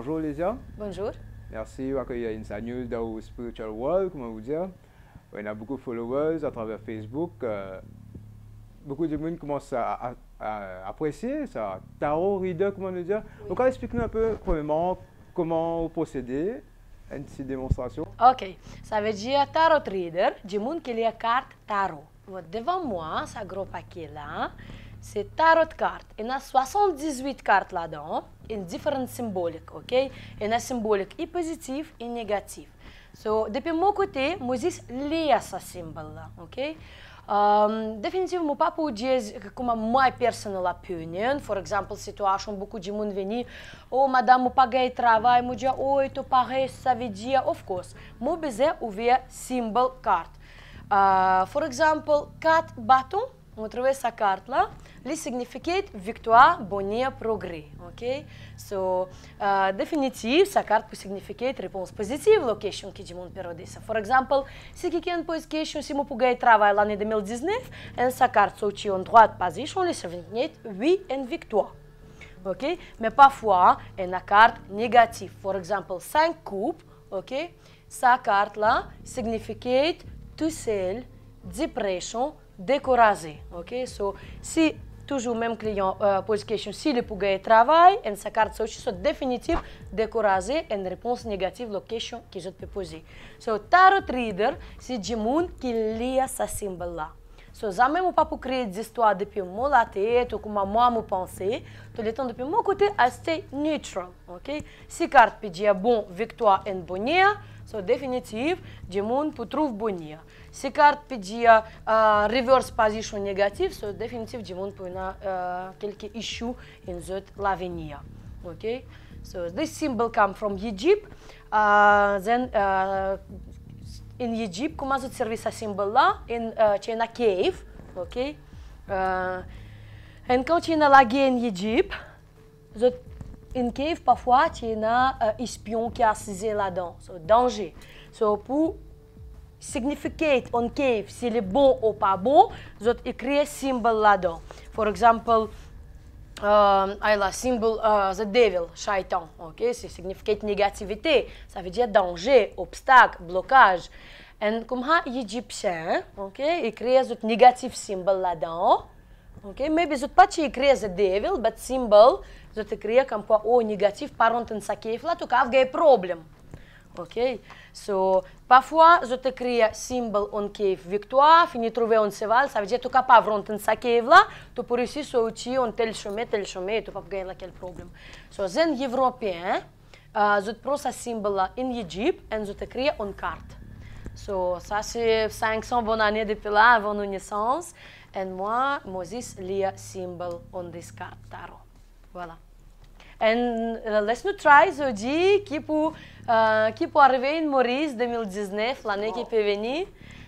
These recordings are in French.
Bonjour Lésia. Bonjour. Merci d'accueillir Insa News dans le Spiritual World, comment vous dire. On a beaucoup de followers à travers Facebook. Beaucoup de monde commence à apprécier ça. Tarot reader, comment le dire. Oui. Donc, explique-nous un peu, premièrement, comment vous procédez à une petite démonstration. Ok, ça veut dire tarot reader, du monde qui lit la carte tarot. Devant moi, ce gros paquet-là, c'est tarot cartes. Il y a 78 cartes là-dedans, in différentes symboliques, ok? Il y a symbolique et positif et négatif. So, depuis mon côté, moi, je lis ce symbole-là, ok? Définitivement, pas pour dire comme ma personal opinion. For example, situation beaucoup de monde venir, oh madame, moi pas gagner travail, moi dire oh tu pareil, ça veut dire of course. Moi besoin ouvrir symbol carte. For example, 4 bâtons, on trouve cette carte là, les significates victoire, bonheur, progrès, ok? So, définitive, cette carte peut signifier réponse positive aux questions que le monde peut poser. For example, si quelqu'un pose question si moi pour gagner travail l'année 2019, et cette carte sortie en droite position, les significates oui et victoire, ok? Mais parfois, il y a une carte négative. For example, 5 coupes, ok? Cette carte là signifie tout seul, dépression, découragé, ok? So, si toujours même client pose question s'il est pour gagner travail, et sa carte soit définitive, découragé, une réponse négative aux questions que je peux poser. So, tarot reader, c'est du monde qui lit ce symbole-là. So, jamais je ne peux pas créer des histoires depuis mon la tête ou comment moi je pense. Tout le temps depuis mon côté, c'est neutral, ok? Si carte peut dire bon, victoire et bonheur, so définitive, du monde pour trouver bonheur. Si carte peut dire reverse position négative, so définitive, du monde pour quelques issues in l'avenir, ok? So this symbol come from Egypt. Then in Egypt, comment ça servait ce symbole-là? In une cave, ok? Et quand il y a la guerre en Égypte, in cave, parfois, il y a un espion qui est assis là-dedans. So, danger. So, pour signifier en cave s'il est bon ou pas bon, vous écrivez un symbole là-dedans. For example, le symbole the devil, shaitan, ok? C'est signifié négativité, ça veut dire danger, obstacle, blocage. Et comme les Égyptiens, ok, ils créent un négatif symbole là-dedans, ok? Mais ils n'ont pas écrit the devil, mais symbole, ils ont écrit comme quoi, oh, négatif, par contre, dans sa cave là, tu as un problème. Ok? So, parfois, je t'écris symbole en cave victoire, fini trouver un cheval, ça veut dire que tu n'es pas rentrer dans sa cave là, tu peux réussir à sortir en tel chemin, et tu ne peux pas gagner quel problème. So, les Européens, je prends ce symbole là en Égypte et je t'écris une carte. So, ça c'est 500 bonnes années depuis là, avant notre naissance, et moi, Moses lit le symbole en cette carte tarot. Voilà. Et let's nous try, je dis, qui peut arriver en Maurice 2019, l'année qui peut venir.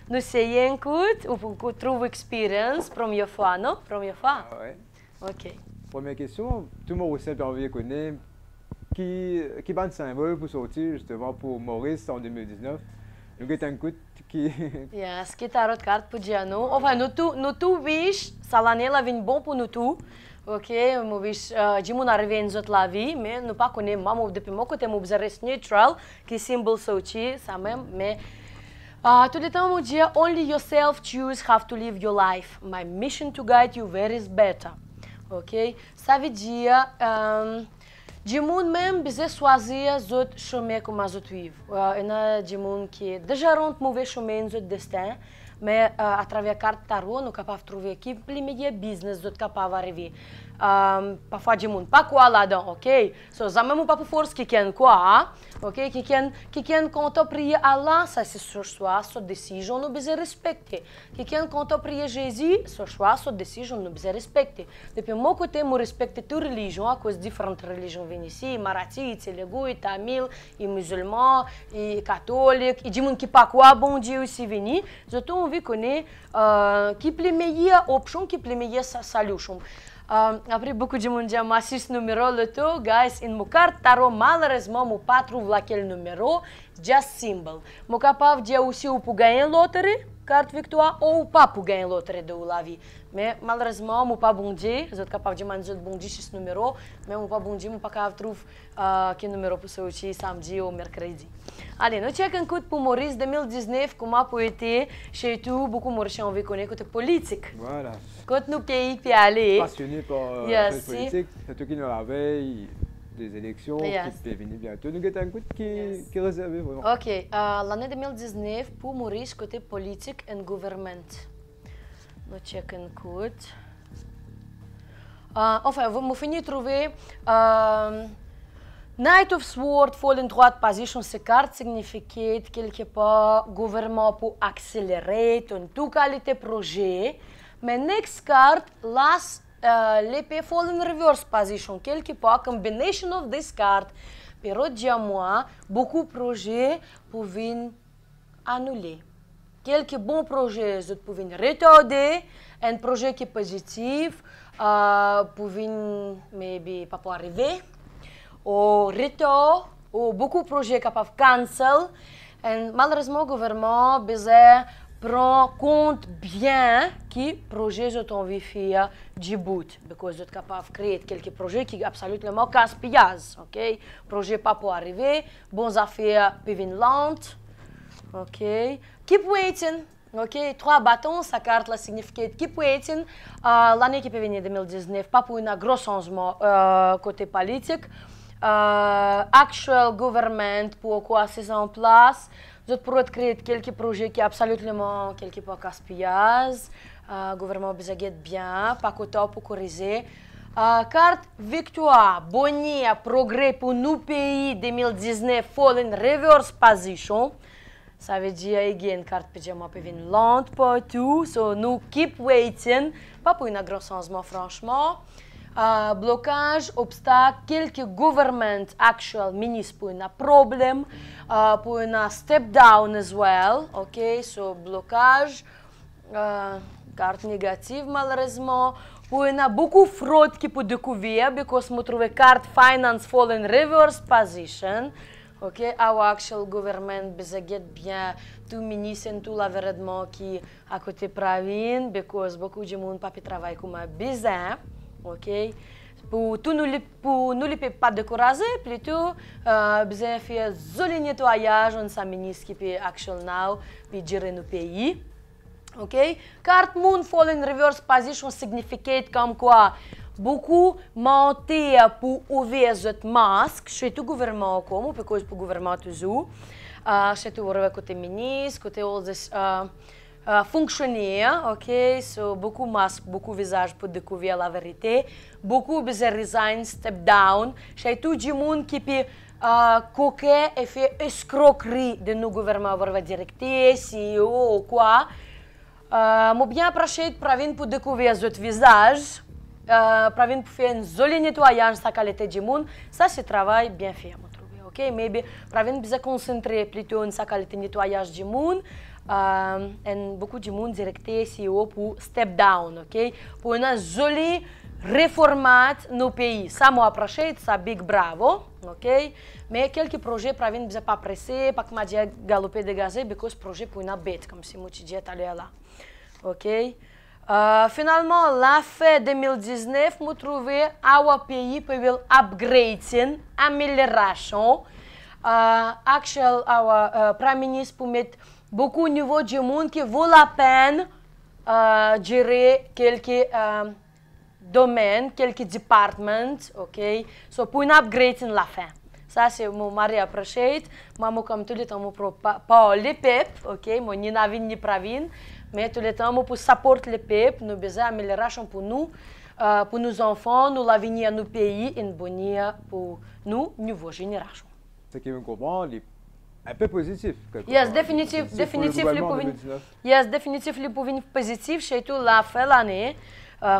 Nous essayons écoute, ou pour trouver expérience, première fois, non? Première fois? Ah ouais. Ok. Première question, tout le monde aussi a envie de connaître qui est un symbole pour sortir justement pour Maurice en 2019. Nous avons un coup qui... Yes, qui tarot carte pour dire nous. Enfin, nous tous wish, ça l'année là vient bon pour nous tous. Ok, moi wish, je m'en arrive en toute la vie, mais nous pas connaître moi depuis mon côté, moi reste neutral, qui symbole sortir, ça même, mais tout le temps, moi dis, only yourself choose how to live your life. My mission to guide you where is better. Ok, ça veut dire, du monde même besoin choisir autre chemin comme les autres vivent. Il y a du monde qui déjà rentre mauvais chemin dans destin, mais à travers la carte tarot, nous sommes capables de trouver qui les médias business sont capables d'arriver. Parfois du monde pas quoi là-dedans, ok? So, ça même pas pour force qui ken quoi, ok? Qui ken quand on prie Allah, ça c'est son choix, sa décision, nous besoin respecter. Qui ken quand on prie Jésus, son choix, sa décision, nous besoin respecter. Depuis mon côté, moi respecte toute religion à cause de différentes religions viennent ici, Marathi, Telugu, Tamil, et musulmans, et catholiques, et du monde qui pas quoi, bon Dieu aussi venu. Je trouve envie connaître qui est la meilleure option, qui est la meilleure solution. Après, beaucoup de monde dit, ma 6 numéro, le tout, guys, in mon carte tarot, malheureusement, je ne pas trouve laquelle numéro. just symbol. Mo capable de aussi ou pour gagner loterie, carte victoire ou pas pour gagner loterie de la vie. Mais malheureusement, mo pas bon dia, je suis capable de manger bon dia ce numéro, mais mo pas bon dia, mo pas capable trouver que numéro pour sortir samedi ou mercredi. Allez, nous checkons coup pour Maurice 2019 comment pour été chez tout beaucoup Maurice on veut connaître côté politique. Voilà. Quand nous pays puis aller. Passionné par la politique, surtout qui nous la veille des élections qui peuvent venir bientôt. Nous avons un coup qui est réservé vraiment. Ok, l'année 2019 pour Maurice côté politique et gouvernement. Nous checkons coup. Enfin, vous finissez de trouver Night of Sword fall in droite position, cette carte signifie quelque part gouvernement pour accélérer tout qualité projet. Mais next card, last l'épée fall in reverse position, quelque part combination of this card. Pero moi, beaucoup de projets pouvaient annuler. Quelques bons projets pouvaient retarder, un projet qui est positif pouvaient maybe pas arriver. Ou retard, ou beaucoup de projets capables de cancel. Et malheureusement, le gouvernement prend compte bien que projets sont envie de faire du bout. Parce qu'ils sont capables de créer quelques projets qui sont absolument casse-pièces. Ok? Projets pas pour arriver, bonnes affaires peuvent lentes. Ok? Keep waiting. Ok, 3 bâtons, sa carte la signifie keep waiting. L'année qui peut venir 2019, pas pour un gros changement côté politique. Actual government pourquoi c'est en place. Vous pourrez créer quelques projets qui sont absolument quelque part casse-pièces. Gouvernement besoin bien, pas côté pour corriger. Carte victoire, bonnie, progrès pour nous pays 2019, fall in reverse position. Ça veut dire again carte pyjama peut venir lente partout. So nous keep waiting, pas pour un grand changement franchement. Blocage, obstacle, quelques gouvernement actual ministres pour un problème, pour un step down as well. Ok, so blocage, carte négative malheureusement. Pour un beaucoup de fraude qui peut découvrir, parce que nous trouvons carte finance fall in reverse position. Ok, our actual government besoin bien tout ministre tout l'environnement qui à côté pravin, because beaucoup de monde pas travailler comme besoin. Ok, pour nous les pas décourager, plutôt besoin faire joli nettoyage on sa ministre qui peut actual now puis gérer nos pays. Ok, carte moon fall in reverse position signifie comme quoi beaucoup monter pour ouvrir cette masque chez tout gouvernement comme parce que pour gouvernement toujours chez tout côté ministre côté fonctionnaires, ok, so beaucoup masques, beaucoup visages pour découvrir la vérité, beaucoup besoin resign, step down, chez tout le monde qui peut coquer et faire escroquerie de nos gouvernements, voir directeur, CEO ou quoi. Moi bien approché de pour découvrir ce visage, pour faire un joli nettoyage de la qualité du monde, ça c'est travail bien fait, moi trouve, ok, mais pour besoin concentrer plutôt sur la qualité de nettoyage du monde. Et beaucoup de monde directeur CEO pour step down, ok? Pour une jolie réformat nos pays. Ça m'a approché, ça big bravo, ok? Mais quelques projets pour ne pas presser, pas que m'a dit galoper de gazé, parce que ce projet pour une bête, comme si moi tu disais tout à l'heure là, ok? Finalement, la fin 2019, nous trouvé our pays pour upgrading, amélioration. Actual, our prime ministre pour mettre beaucoup de niveau du monde qui vaut la peine gérer quelques domaines, quelques départements, ok? So pour un upgrade in la fin. Ça c'est mon mari approché. Moi comme tout le temps moi pas les pep, ok? Moi ni navin ni pravin, mais tout le temps moi pour supporter les pep, nous besoin amélioration pour nos enfants, nous l'avenir nos pays, une bonne pour nous nouvelle génération. Ce qui me comprend, un peu positif. Yes, définitivement positif, surtout la fin de l'année,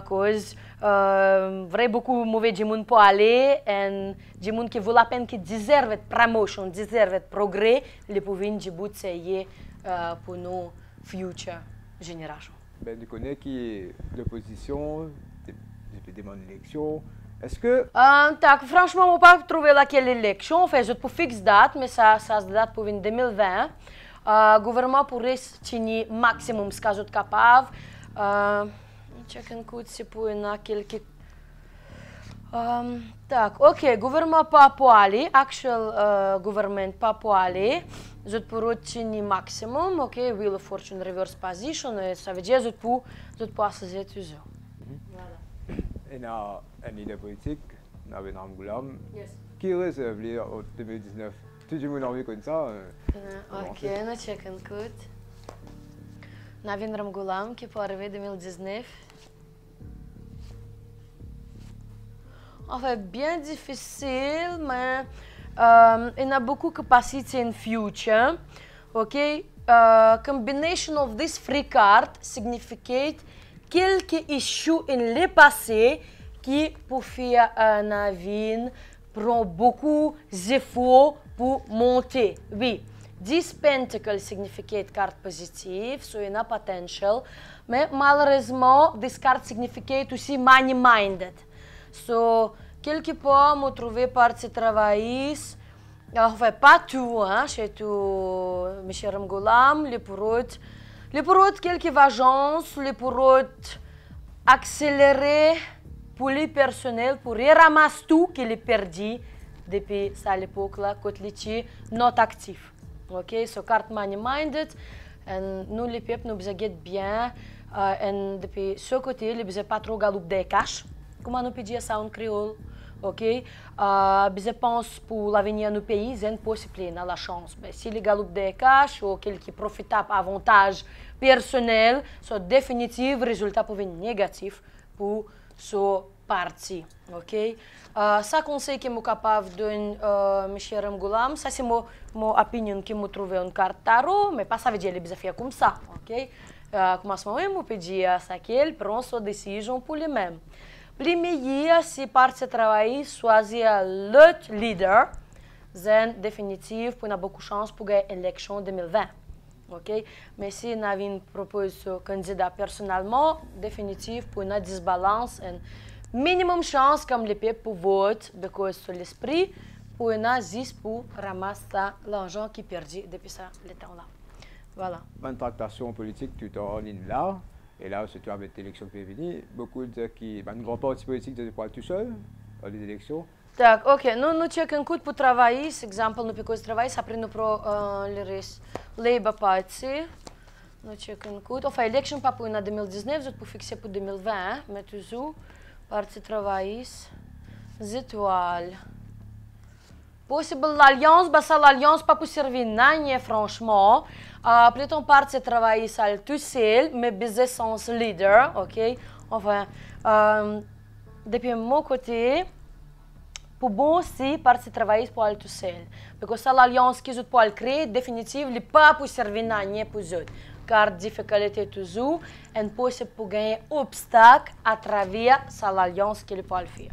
cause vrai beaucoup mauvais du monde pour aller, et du monde qui vaut la peine, qui déserve de promotion, déserve de progrès, les pouvoir du bout de pour nos futures générations. Ben, tu connais qui est l'opposition, depuis demande d'élection, Est-ce que... Franchement, je n'ai pas trouvé laquelle élection. Enfin, je pour fixe date, mais ça se date pour 2020. Le gouvernement pourrait tenir maximum ce qu'il est capable. Check un coup si pour quelques... ok, gouvernement pas pour aller, actual government pas pour aller. Je pourrais tenir maximum, ok, Wheel of Fortune reverse position, ça veut dire que je peux assaisir toujours. Et dans un idée politique, dans Benram Goulam, Yes. qui réserve en 2019? Tout le monde a envie comme ça. Ok, on check un coup. Dans Benram Goulam, qui peut arriver 2019. Enfin, bien difficile, mais il y a beaucoup de capacité in future. Ok, combination of this free card signifie quelques issues in le passé qui pour faire un avis prend beaucoup d'efforts pour monter. Oui, 10 pentacles signifie carte positive, so il y a potential, mais malheureusement, this card signifie aussi money-minded. So, quelque part, je trouvé par ce travail, enfin, pas tout, hein, chez tout, M. Ramgoulam, les pour quelques agences, les pour accélérer pour les personnels, pour ramasser tout qu'il est perdu depuis cette époque-là, quand il est non actif. Ok, so carte money-minded, et nous, les peuples, nous besoin bien, et depuis ce côté, nous besoin pas trop galouper des cash. Comment nous pedir ça en créole, ok? Je pense pour l'avenir du pays, c'est possible, on a la chance. Mais si les galopes de cash ou quelques profitables avantages personnels, sont définitifs, résultat peut être négatif pour ce parti, ok? Ça conseil que je suis capable de donner, M. Ramgoulam, ça c'est mon opinion que je trouve en carte tarot, mais pas ça veut dire que je faire comme ça, ok? Comme à ce moment, je pedir à ça qu'il prenne sa décision pour lui-même. Premier, si par ce travail, choisir l'autre leader, c'est définitif pour avoir beaucoup de chance pour gagner l'élection 2020. Ok? Mais si nous avons proposé ce candidat personnellement, définitif pour une disbalance, un minimum chance comme les peuples pour voter, parce que l'esprit, pour une juste pour ramasser l'argent qui est perdu depuis ce temps-là. Voilà. Une tractation politique, tu es en ligne là. Et là, si tu as avec l'élection qui est venue, beaucoup de qui, un grand parti politique de pas tout seul dans les élections. Так, ok, nous checkăm cât pour travailler, par exemple, nous piquons travail, ça prend nous pro le reste, Labour Party, nous checkăm cât, enfin, élection pas pour en 2019, je peux fixer pour 2020, mais toujours, parti travail, étoiles. Possible l'alliance, bah ça l'alliance pas pour servir non, franchement. Plutôt parti travailler seul tout seul, mais business sans leader, ok? Enfin, depuis mon côté, pour bon aussi parti travailler pour aller tout seul. Parce que ça l'alliance que je peux créer, définitivement, n'est pas pour servir non pour eux. Car difficulté toujours, et possible pour gagner obstacle à travers ça l'alliance qu'il peut faire.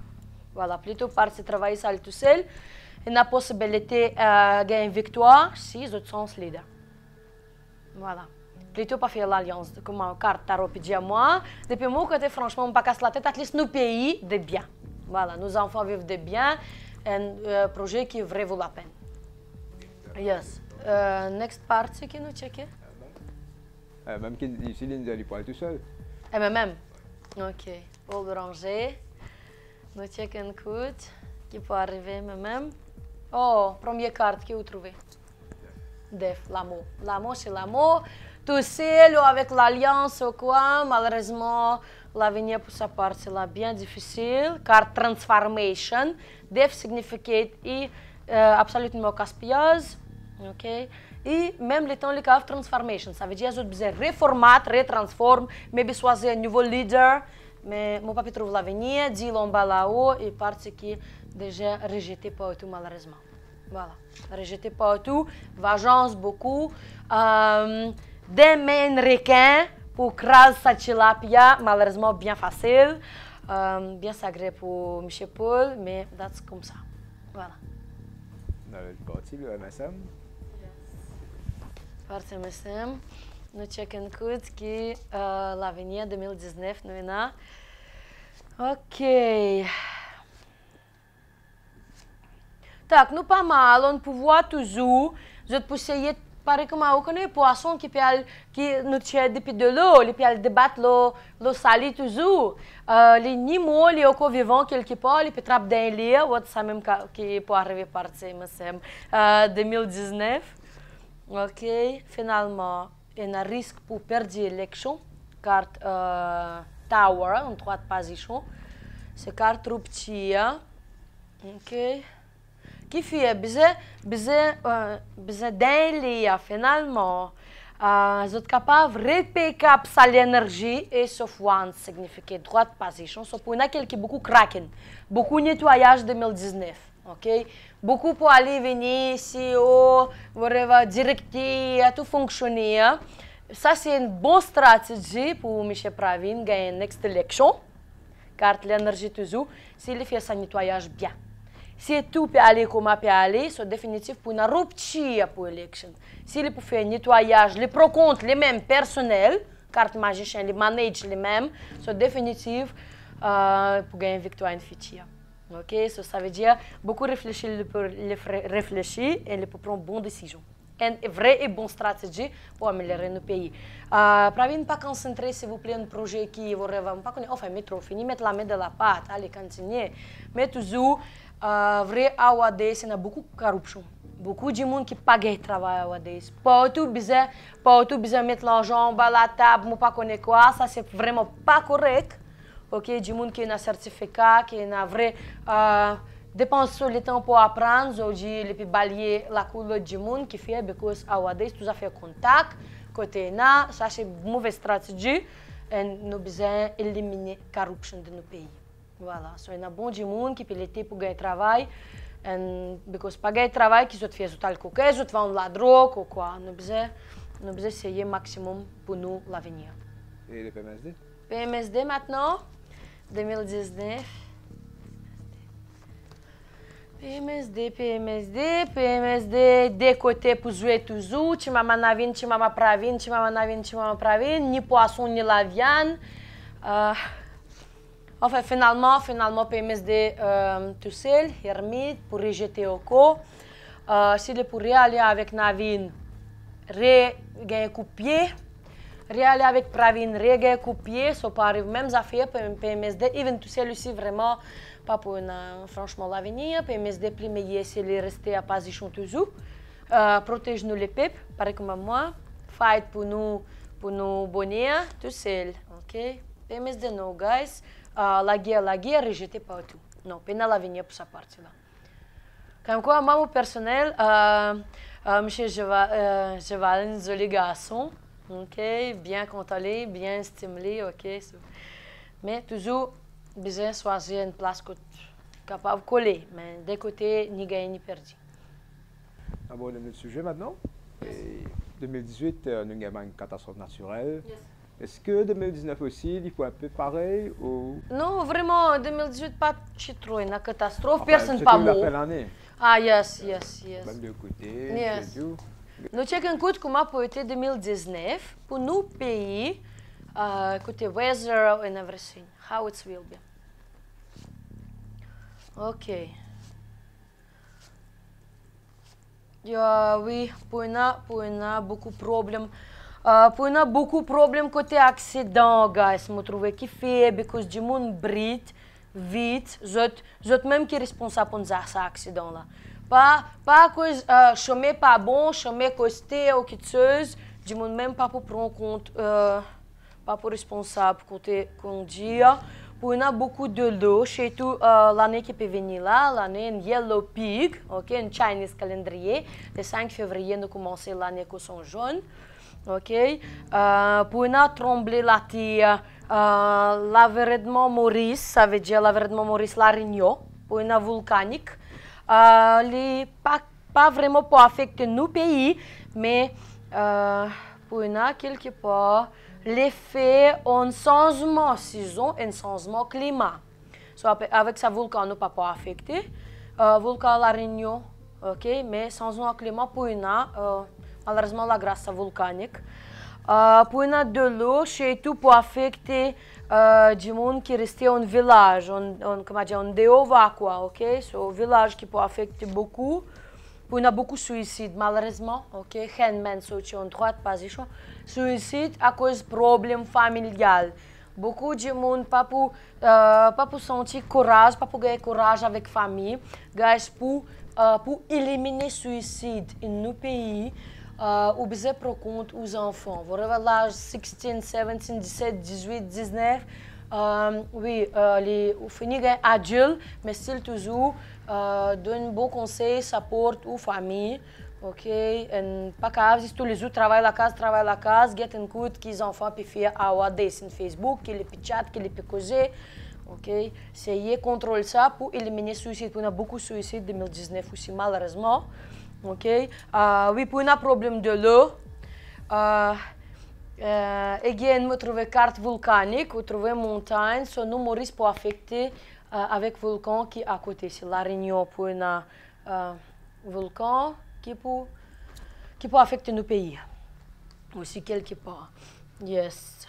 Voilà, plutôt parti travailler seul tout seul. Et la possibilité de gagner une victoire si je suis leader. Voilà. Plutôt pas faire l'alliance, comme une carte tarot dit à moi. Depuis mon côté, franchement, on ne pas casser la tête, à least nos pays de bien. Voilà, nos enfants vivent de bien, un projet qui vraiment vaut la peine. Yes. Next party qui nous checker? Même qui ici, il n'est pas tout seul. Même. Ok. Paul Branger. Nous checkons un coup. Qui peut arriver même. Oh, première carte que vous trouvez. Def, l'amour. L'amour, c'est l'amour. Tout seul ou avec l'alliance ou quoi, malheureusement, l'avenir pour sa part, c'est bien difficile. Car transformation, def signifie et absolument gaspillage. Ok? Et même le temps, le cas de transformation, ça veut dire que vous devez réformer, retransformer, mais choisir un nouveau leader. Mais mon papi trouve l'avenir, dit l'on va là-haut et parce qui déjà rejeté partout malheureusement. Voilà, rejeté partout, vengeance beaucoup. Des mains requins pour craser sa tilapia, malheureusement bien facile. Bien sacré pour M. Paul, mais c'est comme ça. Voilà. Dans le parti, le MSM. Parti MSM. Nous checkons coup qui l'avenir 2019 nous est. Ok. Tak, nous pas mal, on peut voir toujours. Je peux essayer, pareil comme on connaît poisson qui nous tient depuis de l'eau, qui peut débattre l'eau salée toujours. Les animaux, les eaux vivants quelque part, ils peuvent trapper dans les lieux, ça même qui peut arriver par ça, me semble. 2019. Ok, finalement, il y a un risque pour perdre l'élection. Carte Tower, en troisième position. C'est carte rupture. Ok. Qui fait besoin d'un finalement. Vous êtes capable de répliquer sa l'énergie et sauf one signifie droite position. So pour quelqu'un qui beaucoup kraken, beaucoup nettoyage 2019. Ok, beaucoup pour aller venir ici au directer tout fonctionner. Ça c'est une bonne stratégie pour M. Pravin gagner une next élection. Car l'énergie toujours, s'il fait son nettoyage bien. Si tout peut aller comme peut aller, c'est définitif pour une rupture pour l'élection. S'il peut faire un nettoyage, les pro-comptes, les mêmes personnels, carte magicien, les manage les mêmes, c'est définitif pour gagner une victoire en futur. Ok, ça veut dire beaucoup réfléchir, et il peut prendre une bonne décision. Une vraie et bonne stratégie pour améliorer nos pays. Pravin, pas concentrer, s'il vous plaît, un projet qui vous rêve, pas connaître, enfin, métro fini, mettre la main dans la pâte, allez, continuer. Mais toujours, vrai, à Ouadès, il y a beaucoup de corruption. Beaucoup de gens qui pagent travail à Ouadès. Pas tout besoin mettre l'argent à la table, ou pas connaître quoi, ça c'est vraiment pas correct. Ok, des gens qui ont un certificat, qui ont un vrai dépense le temps pour apprendre, aujourd'hui, les plus balayer la couleur du monde qui fait, parce que à Ouadès, tout ça fait contact, côté na, ça c'est une mauvaise stratégie, et nous besoin éliminer la corruption de nos pays. Voilà, so il y a bon du monde qui peut l'été pour gagner travail, et parce que pas gagner travail, qui se fait tout le coquet, se vend la drogue ou quoi. Nous besoin essayer maximum pour nous l'avenir. Et le PMSD? PMSD maintenant, 2019. PMSD, de côté pour jouer toujours, tu m'as navin, tu m'as pravin, ni poisson ni la viande. Enfin, finalement, PMSD tout seul, ermite, pour rejeter au co. S'il pourrait aller avec Navin, gagner coup de pied. Aller avec Pravin, gagner coup de pied, ça peut arriver même affaire pour PMSD, even tout seul aussi vraiment. Pas pour franchement l'avenir. PMSD plus meilleur s'il est resté à position toujours. Protège-nous les peuples, pareil comme moi. Fight pour nous bonheur, tout seul. Ok? PMSD no, guys. La guerre, rejetez pas tout. Non, pénal l'avenir pour sa partie-là. Comme quoi, moi, au personnel, monsieur Jeval, un joli garçon. Ok? Bien contrôlé, bien stimulé. Ok? Mais toujours, besoin de choisir une place capable de coller, mais d'un côté, ni gagné ni perdu. Abordons notre sujet maintenant. Et 2018, nous avons une catastrophe naturelle. Yes. Est-ce que 2019 aussi, il faut un peu pareil ou... Non, vraiment, 2018, pas trop une catastrophe, Enfin, personne pas mort. C'est l'année. Ah, yes. Même de côté, Yes. c'est tout. Nous checkons un comment peut être 2019 pour nos pays, côté weather and everything, how it will be. Ok. Oui, pour beaucoup de problèmes. Pour beaucoup de problèmes côté accident, guys. Je trouve qu'il fait parce que du monde brite vite. Je même qui est responsable pour ces accidents-là. Pas que chemin pas bon, chemin costé ou quelque chose. Du monde même pas pour prendre compte, pas pour responsable côté conduire. Pour beaucoup de l'eau, chez tout l'année qui peut venir là, l'année Yellow Pig, ok, un Chinese calendrier. Le 5 février, nous commençons l'année qui sont jaunes. Ok, pour trembler la terre, l'avènement Maurice, ça veut dire l'avènement Maurice La Réunion, pour une volcanique, pas vraiment pour affecter nos pays, mais pour quelque part l'effet en changement saison et changement climat. So, avec ce volcan, nous pas affecté. Volcan La Réunion, ok, mais changement climat pour malheureusement la glace volcanique. Pour de l'eau, chez tout pour affecter du monde qui restait en village, comment dire, en déova quoi, ok? So village qui peut affecter beaucoup. Pour a beaucoup de suicides malheureusement, ok? Geen mensen qui ont droit de position. Suicide à cause de problèmes familial. Beaucoup de monde pas pour sentir courage, pas pour gagner courage avec famille, guys pour éliminer suicide dans nos pays. Ou bien pour compte aux enfants. Vous avez l'âge 16, 17, 17, 18, 19. Oui, les finissent adultes, mais still toujours donnent bon conseil, support aux familles. Ok, et pas grave, si tous les autres travaillent la casa, get un coup que les enfants peuvent faire à sur Facebook, que les chat, que les causer. Ok, c'est contrôler ça pour éliminer le suicide. On a beaucoup de suicides en 2019 aussi, malheureusement. Ok, oui, pour un problème de l'eau, again, on trouve carte volcanique, on trouve montagne, son nous Maurice peut affecter avec volcan qui est à côté. C'est la Réunion pour un volcan qui peut affecter nos pays. Aussi quelque part. Yes.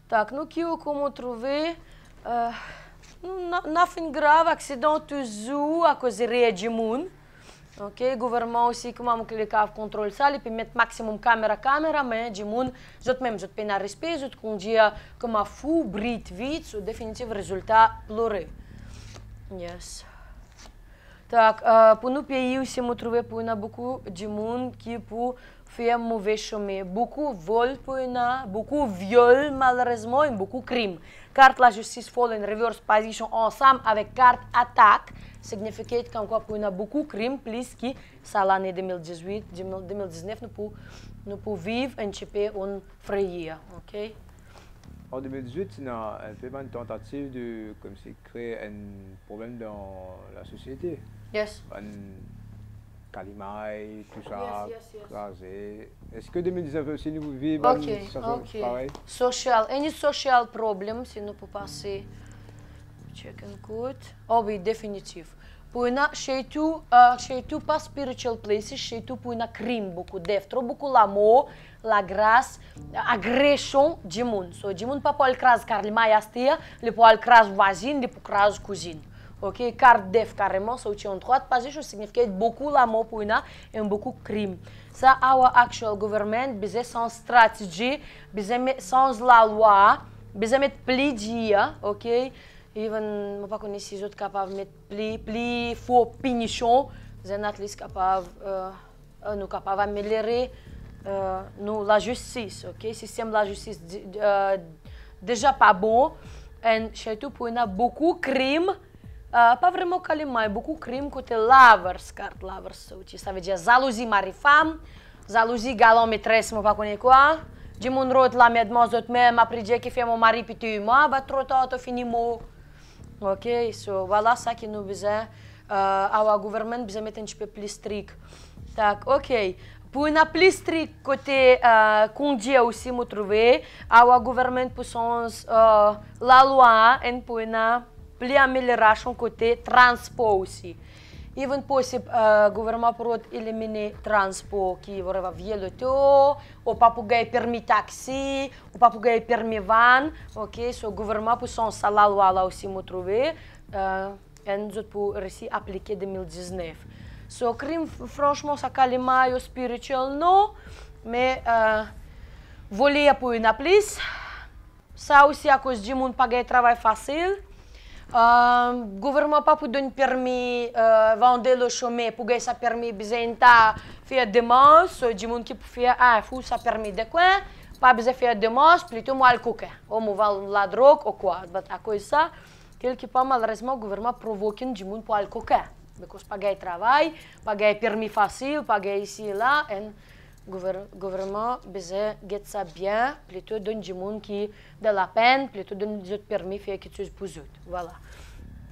Так, nous qui comment trouver nothing grave, accident toujours à cause de réagir. Ok, gouvernement aussi comment que le contrôle ça, il peut mettre maximum caméra, mais du monde, je peux pas respect, je te dis comme un fou, brite vite, so définitif résultat pleurer. Yes. Так, pour nos pays aussi, on trouve pour beaucoup de monde qui peut faire mauvais chemin. Beaucoup vol pour beaucoup viol malheureusement et beaucoup crime. Carte la justice fall en reverse position ensemble avec carte attaque signifie qu'en quoi pour beaucoup crime plus que ça l'année 2018, 2019 nous pouvons vivre un petit peu en frayeur, ok? En 2018, il y a une tentative de comme créer un problème dans la société. Yes. Un calimai, tout ça, Yes. crasé. Est-ce que 2019 aussi nous vivons Ok, une situation pareille? Any social problem, si nous pouvons passer. Check and code. Oh oui, définitif. Pour chez tout pas spiritual places, chez tout pour crime beaucoup def, trop beaucoup l'amour, la grâce, agression du monde. So du monde pas pour le crase car les maïastia, le pour le crase voisine, le pour crase cousine. Ok, car def carrément, so tu en droit de passer, ça signifie beaucoup l'amour pour et beaucoup crime. Ça, our actual government, besoin sans stratégie, besoin sans la loi, besoin mettre plaisir, ok? Even, je ne connais pas si les autres capables de mettre plus faux punition, ils sont capables d'améliorer la justice, ok? Le système de la justice déjà pas bon, et surtout pour beaucoup de crimes. Pas vraiment calimai, beaucoup de crimes côté lavers, carte lavers, ça veut dire jalousie mari-femme, jalousie galon maîtresse, je ne connais pas. Du monde rote la medmans d'autres même après dire qu'il fait mon mari puis tu moi, bah trop tard, fini mot. Ok, so voilà ça qui nous besoin. Our government besoin mettre un petit peu plus strict. Так, ok. Pour une plus strict côté conduit aussi, me trouver. Our government pour sens la loi et pour une plus amélioration côté transport aussi. Even possible gouvernement pour éliminer transport qui va via l'auto, ou pas pour gagner permis taxi, ou pas pour gagner permis van, ok, so gouvernement pour son la loi là aussi me trouver, et nous pour réussir appliquer 2019. So crime franchement ça calme spirituel non, mais voler pour une plus, ça aussi à cause du monde pas gagner travail facile. Gouvernement pas pour donner permis vendre le chemin pour gagner ça permis besoin faire demande du monde qui peut faire faut ça permis de quoi pas besoin faire demande plutôt moi le coca ou moi la drogue ou quoi à cause ça quelque part malheureusement gouvernement provoque du monde pour le coca parce que pas gagner travail pas gagner permis facile pas gagner ici et là et gouvernement besoin get ça bien plutôt donne du monde qui de la peine plutôt donne des autres permis faire quelque chose pour eux voilà.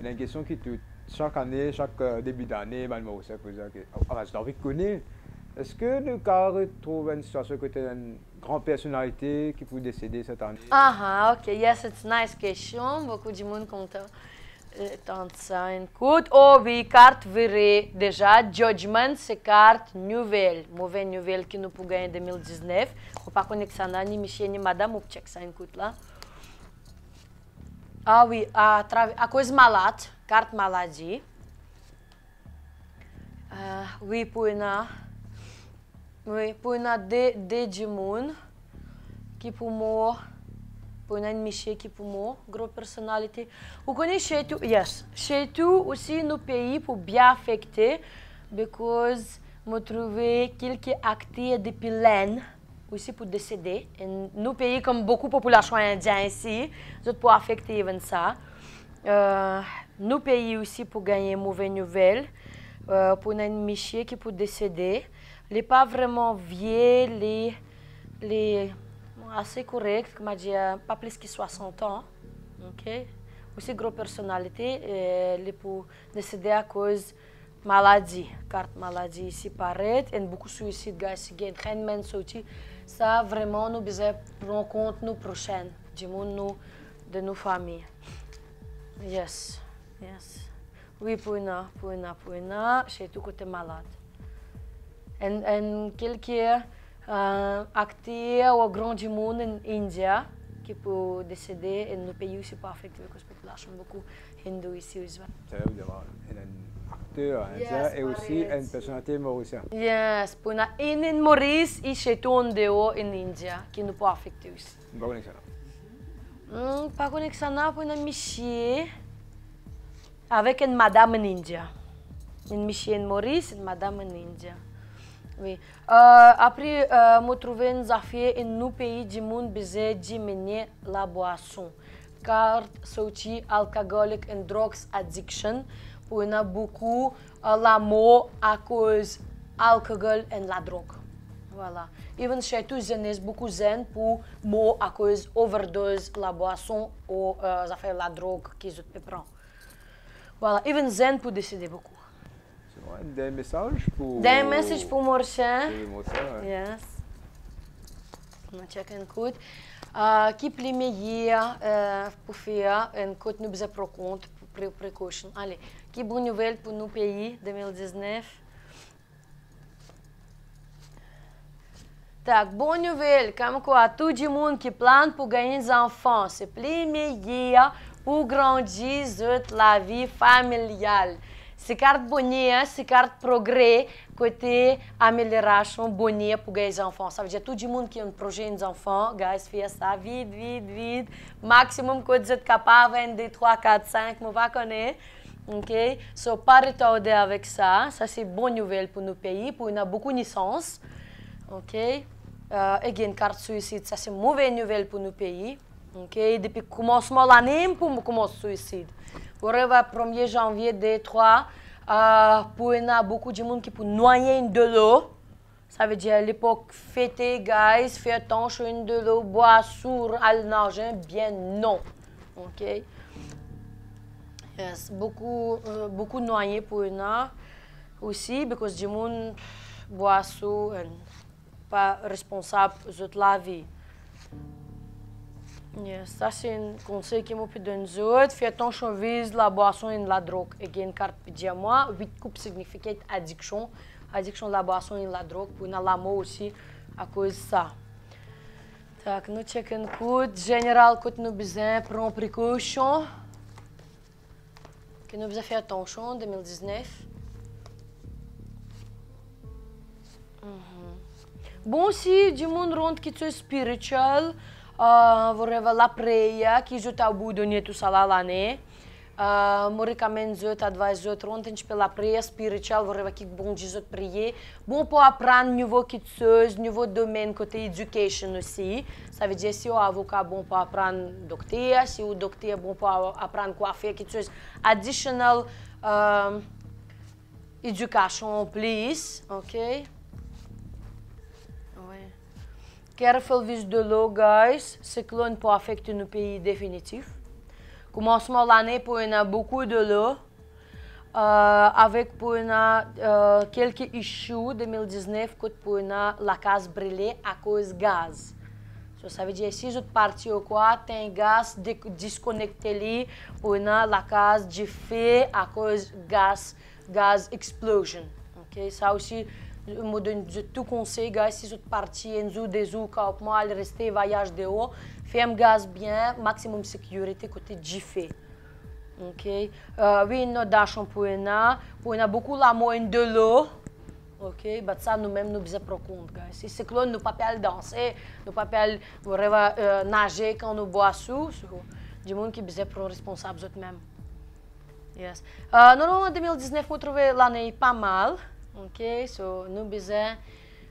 Il y a une question qui tout chaque année chaque début d'année malheureusement ça pose j'ai envie de connaître est-ce que le cas retrouve une situation côté une grande personnalité qui peut décéder cette année? Ok, yes, it's nice question beaucoup de monde content. Tant ça, écoute. Oh oui, carte virée. Déjà, Judgment, c'est carte nouvelle. Mauvaise nouvelle que nous pouvons gagner en 2019. On ne peut pas connecter ça, ni monsieur, ni madame, on check ça, écoute là. Ah oui, a cause malade, carte maladie. Oui, pour une de monde qui pour moi, pour une monsieur qui pour moi, grosse personnalité. Vous connaissez chez tout, yes, chez tout aussi nos pays pour bien affecter, because me trouver quelques acteurs depuis l'année aussi pour décéder. Et nos pays comme beaucoup de population indienne ici, ils pour affecter even ça. Nos pays aussi pour gagner mauvaise nouvelle, pour une monsieur qui pour décéder. Les pas vraiment vieux, les assez correct, comme dire, pas plus que 60 ans. Ok? Aussi grosse personnalité, les pour décéder à cause maladie, carte maladie ici paraît, et beaucoup de suicides, gars, si gain traitement sorti, ça vraiment nous besoin prendre compte nous prochaines, du monde nous de nos familles. Yes, yes. Oui, pour une, chez tout côté malade. En quelques acteurs ou grands du monde en Inde qui peuvent décéder et nos pays aussi pas affectés parce que la population beaucoup hindou ici aussi. C'est évidemment un acteur indien et aussi une personnalité mauricienne. Yes, pour une Maurice et chez tout en dehors en Inde qui nous peut affecter aussi. Pas connexion. Pas connexion pour une monsieur avec une madame en Inde. Une monsieur en Maurice, une madame en Inde. Oui. Après, je trouve une affaire dans nos pays du monde besoin diminuer la boisson. Car c'est alcoolique et drugs addiction. On a beaucoup la mort à cause de l'alcool et la drogue. Voilà. Even chez tous les jeunes, beaucoup de jeunes pour mort à cause de l'overdose la boisson ou la drogue qu'ils prennent. Voilà. Even les jeunes pour décider beaucoup. Des messages pour... Des messages pour Morchin. Yes. On check un code. Qui plie meilleur pour faire un code nous besoin pour compte pour précaution. Allez, qui bonne nouvelle pour nos pays 2019. Так, bonne nouvelle, comme quoi tout le monde qui plane pour gagner des enfants, c'est plus meilleur pour grandir la vie familiale. C'est carte bonheur, c'est carte progrès, côté amélioration bonheur pour les enfants. Ça veut dire tout le monde qui a un projet d'enfants, guys, fait ça vite. Maximum que vous êtes capable, 1, 2, 3, 4, 5, on va connaître. Ok? So, pas retarder avec ça. Ça, c'est une bonne nouvelle pour nos pays, pour nous beaucoup de naissances. Ok? Et une carte suicide, ça, c'est une mauvaise nouvelle pour nos pays. Ok? Depuis le commencement de l'année, pour commencer le suicide. Pour le 1er janvier 2003, pour beaucoup de monde qui peut noyer de l'eau. Ça veut dire à l'époque, fêter, guys, faire attention de l'eau, boire sourd, aller nager, bien non. Ok? Yes, beaucoup noyer pour une aussi, parce que du monde boit sourd et pas responsable de la vie. Yes, ça c'est un conseil que je peux donner aux autres. Fais attention vis la boisson et la drogue. Et une carte dit à moi, 8 coupes signifie addiction. Addiction de la boisson et la drogue. Pour la mort aussi à cause de ça. Donc, nous checkons le code. Général, quand nous besoin prendre précaution. Que nous besoin faire attention en 2019. Bon, si du monde rentre qui est spirituel, vorrei la praia que eu tá budonye tu sala l'année. Moricamente zot advise zot ronten pela praia spiritual vorrei que bom de zot prier. Bon pour apprendre nouveau choses, nouveau domaine côté education aussi. Ça veut dire si o avocat bon pour apprendre docteur, si o docteur bon pour apprendre quoi faire quelque chose additional education please, ok? Careful vis de l'eau, guys. Cyclone peut affecter nos pays définitif. Commencement de l'année pour beaucoup de l'eau. Avec pour quelques issues 2019 pour la case brûlée à cause de gaz. Ça veut dire, si je parti ou quoi, tem gaz disconnecté li pour la case de feu à cause gaz explosion. Ok, ça aussi, je tout conseille, gars, si je parti en zoo des zoo, quand moi rester voyage de haut, fais gaz bien, maximum sécurité côté de feu. Ok, oui, nous dachons pour beaucoup la moyenne de l'eau. Ok, mais ça nous-mêmes nous besoin prendre compte, guys. Si c'est que nous pas danser, nous pas nager quand nous boissons, du monde qui besoin prendre responsable eux-mêmes. Yes. Normalement en 2019 nous trouvons l'année pas mal. Ok, so nous besoin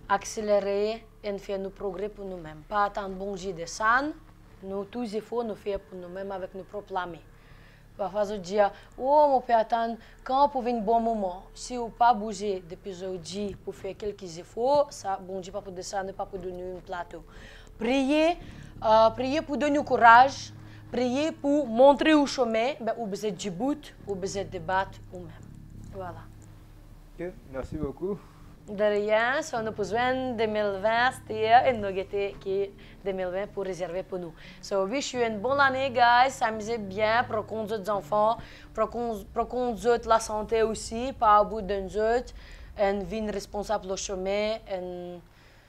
accélérer et faire nos progrès pour nous-mêmes. Pas attendre bon Dieu de ça, nous tous les efforts nous faire pour nous-mêmes avec nos propres mains. Parfois, on dit, oh, mon père attend quand pour un bon moment. Si on pas bouger depuis aujourd'hui pour faire quelques efforts, ça, bon Dieu, pas pour descendre, pas pour donner un plateau. Priez, priez pour donner courage, priez pour montrer au chemin, mais vous besoin de but, vous besoin de débattre vous-même. Voilà. Ok, merci beaucoup. De rien, si on a besoin de 2020, c'était une nouvelle qui 2020 pour réserver pour nous. So, wish you une bonne année, guys. S'amusez bien, pour conduire les enfants, pour conduire la santé aussi, pas au bout d'un autre, et vivre responsable au chemin, et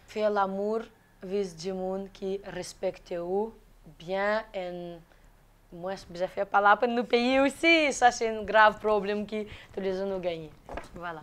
faire l'amour avec du monde qui respecte vous bien, et moi, je fais pas là pour nous payer aussi. Ça, c'est un grave problème que tous les gens ont gagné. Voilà.